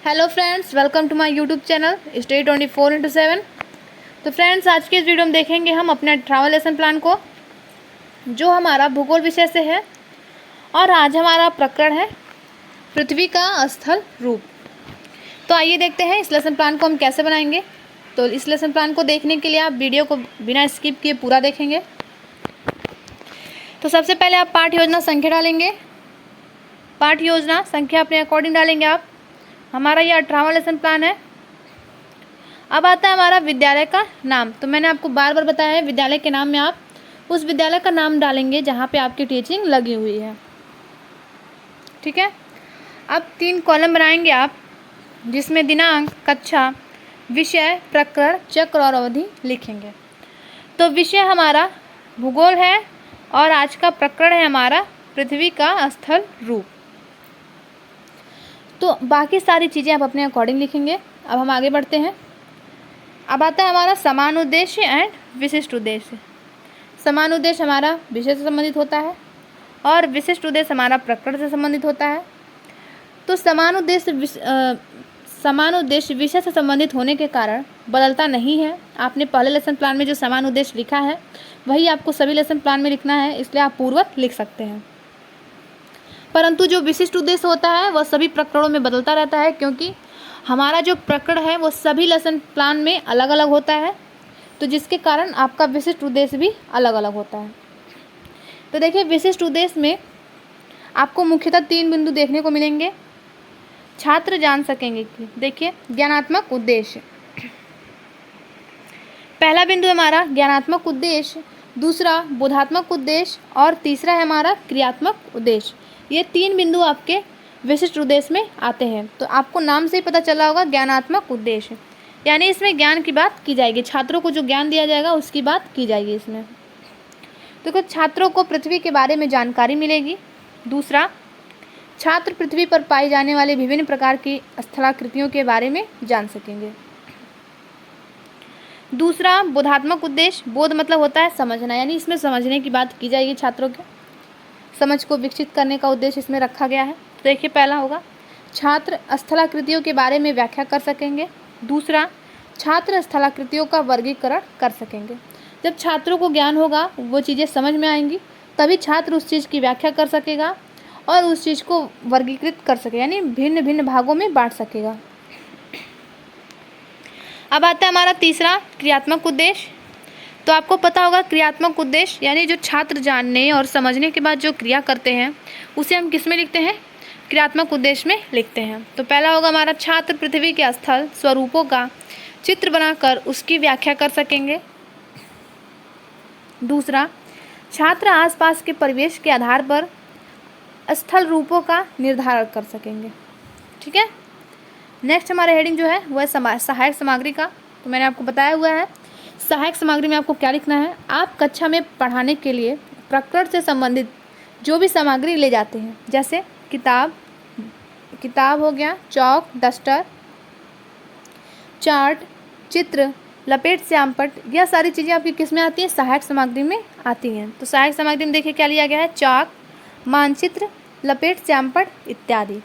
Hello friends, welcome to my YouTube channel study 24/7। तो friends, आज के इस वीडियो में देखेंगे हम अपने 18वां लेसन प्लान को, जो हमारा भूगोल विषय से है। और आज हमारा प्रकरण है पृथ्वी का स्थल रूप। तो आइए देखते हैं इस लेसन प्लान को हम कैसे बनाएंगे। तो इस लेसन प्लान को देखने के लिए आप वीडियो को बिना स्किप किए पूरा देखेंगे। तो सबसे पहले आप पाठ योजना संख्या डालेंगे। पाठ योजना संख्या अपने अकॉर्डिंग डालेंगे आप। हमारा ये 18वां लेसन प्लान है। अब आता है हमारा विद्यालय का नाम। तो मैंने आपको बार बार बताया है, विद्यालय के नाम में आप उस विद्यालय का नाम डालेंगे जहाँ पे आपकी टीचिंग लगी हुई है। ठीक है। अब 3 कॉलम बनाएंगे आप, जिसमें दिनांक, कक्षा, विषय, प्रकरण, चक्र और अवधि लिखेंगे। तो विषय हमारा भूगोल है और आज का प्रकरण है हमारा पृथ्वी का स्थल रूप। तो बाकी सारी चीज़ें आप अपने अकॉर्डिंग लिखेंगे। अब हम आगे बढ़ते हैं। अब आता है हमारा समान उद्देश्य एंड विशिष्ट उद्देश्य। समान उद्देश्य हमारा विषय से संबंधित होता है और विशिष्ट उद्देश्य हमारा प्रकरण से संबंधित होता है। तो समान उद्देश्य विषय से संबंधित होने के कारण बदलता नहीं है। आपने पहले लेसन प्लान में जो समान उद्देश्य लिखा है वही आपको सभी लेसन प्लान में लिखना है, इसलिए आप पूर्वक लिख सकते हैं। परंतु जो विशिष्ट उद्देश्य होता है वह सभी प्रकरणों में बदलता रहता है, क्योंकि हमारा जो प्रकरण है वो सभी लेसन प्लान में अलग अलग होता है। तो जिसके कारण आपका विशिष्ट उद्देश्य भी अलग अलग होता है। तो देखिए, विशिष्ट उद्देश्य में आपको मुख्यतः 3 बिंदु देखने को मिलेंगे। छात्र जान सकेंगे कि देखिए, ज्ञानात्मक उद्देश्य, पहला बिंदु है हमारा ज्ञानात्मक उद्देश्य, दूसरा बोधात्मक उद्देश्य और तीसरा है हमारा क्रियात्मक उद्देश्य। ये 3 बिंदु आपके विशिष्ट उद्देश्य में आते हैं। तो आपको नाम से ही पता चला होगा ज्ञानात्मक उद्देश्य, यानी इसमें ज्ञान की बात की जाएगी। छात्रों को जो ज्ञान दिया जाएगा उसकी बात की जाएगी इसमें। तो कुछ छात्रों को पृथ्वी के बारे में जानकारी मिलेगी। दूसरा, छात्र पृथ्वी पर पाई जाने वाली विभिन्न प्रकार की स्थलाकृतियों के बारे में जान सकेंगे। दूसरा, बोधात्मक उद्देश्य, बोध मतलब होता है समझना, यानी इसमें समझने की बात की जाएगी। छात्रों के समझ को विकसित करने का उद्देश्य इसमें रखा गया है। तो देखिए, पहला होगा छात्र स्थलाकृतियों के बारे में व्याख्या कर सकेंगे। दूसरा, छात्र स्थलाकृतियों का वर्गीकरण कर सकेंगे। जब छात्रों को ज्ञान होगा, वो चीज़ें समझ में आएंगी, तभी छात्र उस चीज़ की व्याख्या कर सकेगा और उस चीज़ को वर्गीकृत कर सकेगा, यानी भिन्न भिन्न भागों में बांट सकेगा। अब आता है हमारा तीसरा, क्रियात्मक उद्देश्य। तो आपको पता होगा क्रियात्मक उद्देश्य यानी जो छात्र जानने और समझने के बाद जो क्रिया करते हैं उसे हम किस में लिखते हैं? क्रियात्मक उद्देश्य में लिखते हैं। तो पहला होगा हमारा, छात्र पृथ्वी के स्थल स्वरूपों का चित्र बनाकर उसकी व्याख्या कर सकेंगे। दूसरा, छात्र आसपास के परिवेश के आधार पर स्थल रूपों का निर्धारण कर सकेंगे। ठीक है। नेक्स्ट हमारा हेडिंग जो है वह है सहायक सामग्री का। तो मैंने आपको बताया हुआ है सहायक सामग्री में आपको क्या लिखना है। आप कक्षा में पढ़ाने के लिए प्रकरण से संबंधित जो भी सामग्री ले जाते हैं, जैसे किताब हो गया, चौक, डस्टर, चार्ट, चित्र, लपेट श्यामपट्ट, यह सारी चीज़ें आपकी किस में आती हैं? सहायक सामग्री में आती हैं। तो सहायक सामग्री में देखिए क्या लिया गया है, चाक, मानचित्र, लपेट श्यामपट्ट इत्यादि।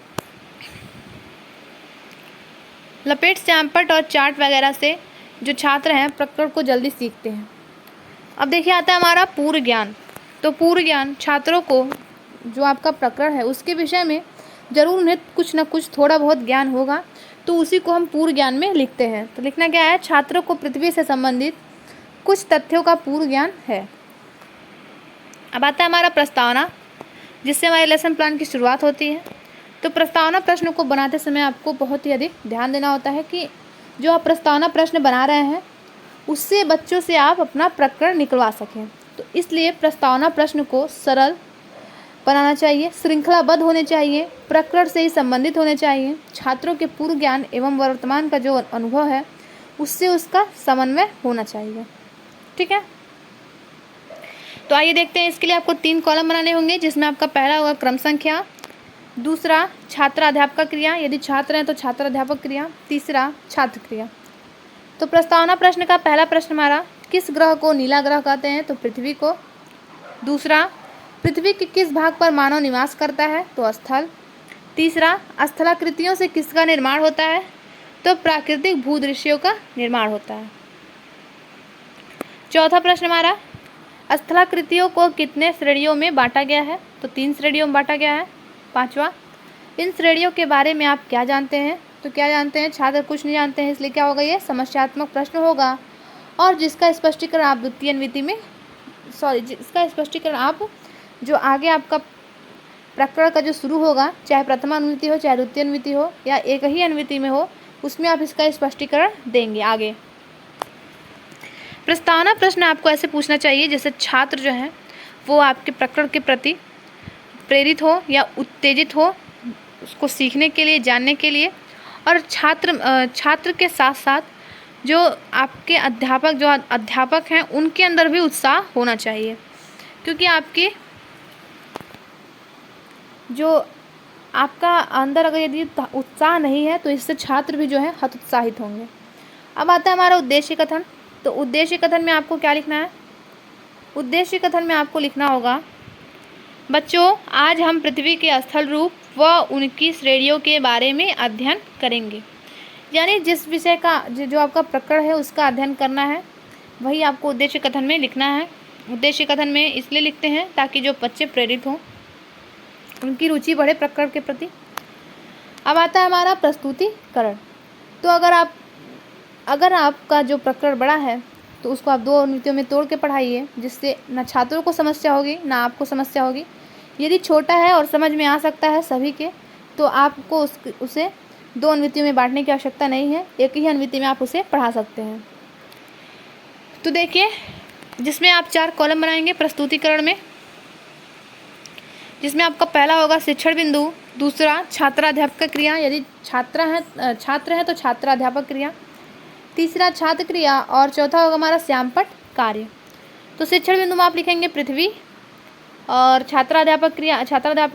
लपेट श्यामपट्ट और चार्ट वगैरह से जो छात्र हैं प्रकरण को जल्दी सीखते हैं। अब देखिए आता है हमारा पूर्व ज्ञान। तो पूर्व ज्ञान, छात्रों को जो आपका प्रकरण है उसके विषय में जरूर उन्हें कुछ ना कुछ थोड़ा बहुत ज्ञान होगा, तो उसी को हम पूर्व ज्ञान में लिखते हैं। तो लिखना क्या है, छात्रों को पृथ्वी से संबंधित कुछ तथ्यों का पूर्व ज्ञान है। अब आता है हमारा प्रस्तावना, जिससे हमारे लेसन प्लान की शुरुआत होती है। तो प्रस्तावना प्रश्न को बनाते समय आपको बहुत ही अधिक ध्यान देना होता है कि जो आप प्रस्तावना प्रश्न बना रहे हैं उससे बच्चों से आप अपना प्रकरण निकलवा सकें। तो इसलिए प्रस्तावना प्रश्न को सरल बनाना चाहिए, श्रृंखलाबद्ध होने चाहिए, प्रकरण से ही संबंधित होने चाहिए। छात्रों के पूर्व ज्ञान एवं वर्तमान का जो अनुभव है उससे उसका समन्वय होना चाहिए। ठीक है। तो आइए देखते हैं, इसके लिए आपको 3 कॉलम बनाने होंगे, जिसमें आपका पहला होगा क्रम संख्या, दूसरा छात्र अध्यापक क्रिया, यदि छात्र हैं तो छात्र अध्यापक क्रिया, तीसरा छात्र क्रिया। तो प्रस्तावना प्रश्न का पहला प्रश्न हमारा, किस ग्रह को नीला ग्रह कहते हैं? तो पृथ्वी को। दूसरा, पृथ्वी के किस भाग पर मानव निवास करता है? तो स्थल। तीसरा, स्थलाकृतियों से किसका निर्माण होता है? तो प्राकृतिक भूदृश्यों का निर्माण होता है। चौथा प्रश्न हमारा, स्थलाकृतियों को कितने श्रेणियों में बांटा गया है? तो 3 श्रेणियों में बांटा गया है। पांचवा, इन श्रेणियों के बारे में आप क्या जानते हैं? तो क्या जानते हैं? छात्र कुछ नहीं जानते हैं, इसलिए क्या होगा, ये समस्यात्मक प्रश्न होगा और जिसका स्पष्टीकरण आप द्वितीय अनुवृत्ति में जिसका स्पष्टीकरण आप जो आगे आपका प्रकरण का जो शुरू होगा, चाहे प्रथम अनुवृत्ति हो, चाहे द्वितीय अनुवृत्ति हो या एक ही अनुवृत्ति में हो, उसमें आप इसका स्पष्टीकरण देंगे आगे। प्रस्तावना प्रश्न आपको ऐसे पूछना चाहिए जैसे छात्र जो है वो आपके प्रकरण के प्रति प्रेरित हो या उत्तेजित हो उसको सीखने के लिए, जानने के लिए, और छात्र के साथ साथ जो आपके अध्यापक हैं उनके अंदर भी उत्साह होना चाहिए, क्योंकि आपके जो आपका अंदर अगर यदि उत्साह नहीं है तो इससे छात्र भी जो है हतोत्साहित होंगे। अब आता है हमारा उद्देश्य कथन। तो उद्देश्य कथन में आपको क्या लिखना है? उद्देश्य कथन में आपको लिखना होगा, बच्चों आज हम पृथ्वी के स्थल रूप व उनकी श्रेणियों के बारे में अध्ययन करेंगे। यानी जिस विषय का जो आपका प्रकरण है उसका अध्ययन करना है, वही आपको उद्देश्य कथन में लिखना है। उद्देश्य कथन में इसलिए लिखते हैं ताकि जो बच्चे प्रेरित हों, उनकी रुचि बढ़े प्रकरण के प्रति। अब आता है हमारा प्रस्तुतिकरण। तो अगर आपका जो प्रकरण बड़ा है तो उसको आप 2 अनुवृत्तियों में तोड़ के पढ़ाइए, जिससे न छात्रों को समस्या होगी ना आपको समस्या होगी। यदि छोटा है और समझ में आ सकता है सभी के, तो आपको उसे 2 अनुवृत्तियों में बांटने की आवश्यकता नहीं है, एक ही अनुवृत्ति में आप उसे पढ़ा सकते हैं। तो देखिए, जिसमें आप 4 कॉलम बनाएंगे प्रस्तुतिकरण में, जिसमें आपका पहला होगा शिक्षण बिंदु, दूसरा छात्राध्यापक क्रिया, यदि छात्र है तो छात्राध्यापक क्रिया, तीसरा छात्र क्रिया और चौथा होगा हमारा श्यामपट्ट कार्य। तो शिक्षण बिंदु में आप लिखेंगे पृथ्वी और छात्राध्यापक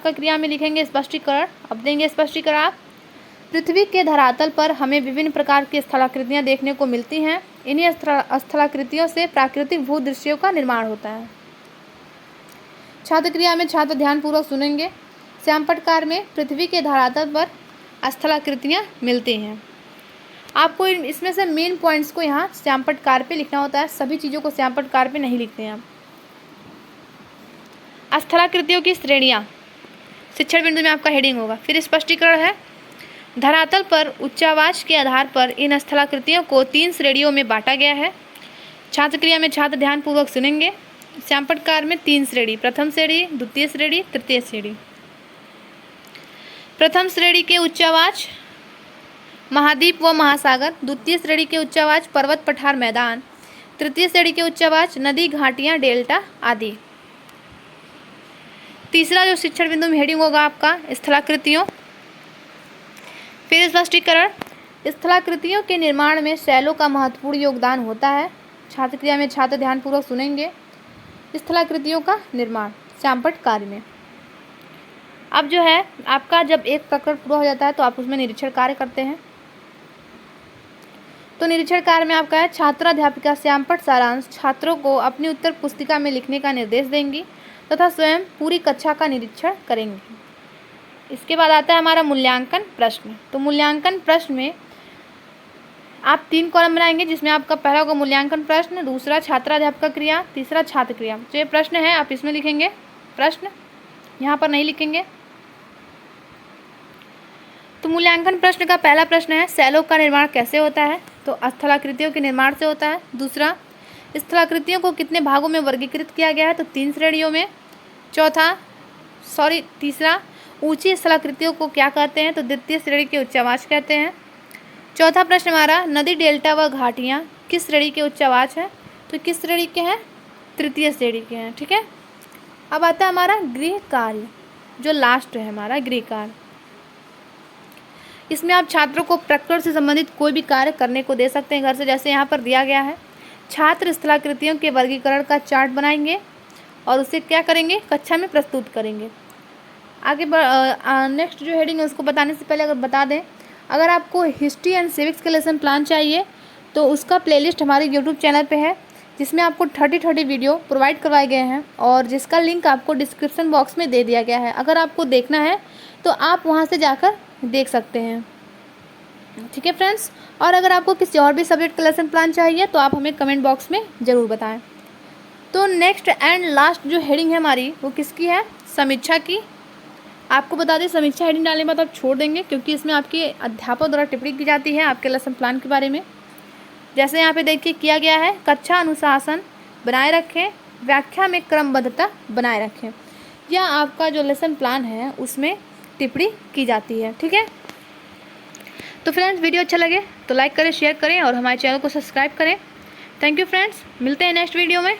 क्रिया में लिखेंगे स्पष्टीकरण। अब देंगे स्पष्टीकरण आप, पृथ्वी के धरातल पर हमें विभिन्न प्रकार की स्थलाकृतियाँ देखने को मिलती हैं। इन्हीं स्थलाकृतियों से प्राकृतिक भूदृश्यों का निर्माण होता है। छात्र क्रिया में छात्र ध्यानपूर्वक सुनेंगे। श्यामपट्ट कार्य में पृथ्वी के धरातल पर स्थलाकृतियाँ मिलती हैं। आपको इसमें से मेन पॉइंट्स को यहाँ श्यामपट्ट कार्य पे लिखना होता है, सभी चीज़ों को श्यामपट्ट कार्य पे नहीं लिखते हैं आप। स्थलाकृतियों की श्रेणियाँ शिक्षण बिंदु में आपका हेडिंग होगा। फिर स्पष्टीकरण है, धरातल पर उच्चावाच के आधार पर इन स्थलाकृतियों को 3 श्रेणियों में बांटा गया है। छात्र क्रिया में छात्र ध्यानपूर्वक सुनेंगे। श्यामपट्ट कार्य में 3 श्रेणी, प्रथम श्रेणी, द्वितीय श्रेणी, तृतीय श्रेणी। प्रथम श्रेणी के उच्चावाच महाद्वीप व महासागर, द्वितीय श्रेणी के उच्चावाच पर्वत पठार मैदान, तृतीय श्रेणी के उच्चावाच नदी घाटियाँ डेल्टा आदि। तीसरा जो शिक्षण बिंदु में हेडिंग होगा आपका स्थलाकृतियों। फिर स्पष्टीकरण, स्थलाकृतियों के निर्माण में शैलों का महत्वपूर्ण योगदान होता है। छात्र क्रिया में छात्र ध्यानपूर्वक सुनेंगे। स्थलाकृतियों का निर्माण श्यामपट्ट कार्य में। अब जो है आपका जब एक प्रकरण पूरा हो जाता है तो आप उसमें निरीक्षण कार्य करते हैं। तो निरीक्षण कार्य में आपका है, छात्राध्यापिका श्यामपट्ट सारांश छात्रों को अपनी उत्तर पुस्तिका में लिखने का निर्देश देंगी तथा स्वयं पूरी कक्षा का निरीक्षण करेंगे। इसके बाद आता है हमारा मूल्यांकन प्रश्न। तो मूल्यांकन प्रश्न में आप 3 कॉलम बनाएंगे, जिसमें आपका पहला होगा मूल्यांकन प्रश्न, दूसरा छात्राध्यापक क्रिया, तीसरा छात्र क्रिया। जो ये प्रश्न है आप इसमें लिखेंगे प्रश्न, यहाँ पर नहीं लिखेंगे। तो मूल्यांकन प्रश्न का पहला प्रश्न है, शैलों का निर्माण कैसे होता है? तो स्थलाकृतियों के निर्माण से होता है। दूसरा, स्थलाकृतियों को कितने भागों में वर्गीकृत किया गया है? तो 3 श्रेणियों में। तीसरा, ऊंची स्थलाकृतियों को क्या कहते हैं? तो द्वितीय श्रेणी के उच्चावाच कहते हैं। चौथा प्रश्न हमारा, नदी डेल्टा व घाटियाँ किस श्रेणी के उच्चावाच हैं? तो किस श्रेणी के हैं? तृतीय श्रेणी के हैं। ठीक है। अब आता है हमारा गृह कार्य, जो लास्ट है हमारा गृह कार्य। इसमें आप छात्रों को प्रकरण से संबंधित कोई भी कार्य करने को दे सकते हैं घर से, जैसे यहाँ पर दिया गया है। छात्र स्थलाकृतियों के वर्गीकरण का चार्ट बनाएंगे और उसे क्या करेंगे? कक्षा में प्रस्तुत करेंगे। आगे नेक्स्ट जो हेडिंग है उसको बताने से पहले अगर बता दें, अगर आपको हिस्ट्री एंड सिविक्स के लेसन प्लान चाहिए तो उसका प्लेलिस्ट हमारे यूट्यूब चैनल पे है, जिसमें आपको 30 वीडियो प्रोवाइड करवाए गए हैं और जिसका लिंक आपको डिस्क्रिप्शन बॉक्स में दे दिया गया है। अगर आपको देखना है तो आप वहाँ से जाकर देख सकते हैं। ठीक है फ्रेंड्स, और अगर आपको किसी और भी सब्जेक्ट का लेसन प्लान चाहिए तो आप हमें कमेंट बॉक्स में ज़रूर बताएं। तो नेक्स्ट एंड लास्ट जो हेडिंग है हमारी वो किसकी है? समीक्षा की। आपको बता दें समीक्षा हेडिंग डालने के बाद आप छोड़ देंगे, क्योंकि इसमें आपके अध्यापक द्वारा टिप्पणी की जाती है आपके लेसन प्लान के बारे में। जैसे यहाँ पे देखिए किया गया है, कक्षा अनुशासन बनाए रखें, व्याख्या में क्रमबद्धता बनाए रखें। यह आपका जो लेसन प्लान है उसमें टिप्पणी की जाती है। ठीक है, तो फ्रेंड्स वीडियो अच्छा लगे तो लाइक करें, शेयर करें और हमारे चैनल को सब्सक्राइब करें। थैंक यू फ्रेंड्स, मिलते हैं नेक्स्ट वीडियो में।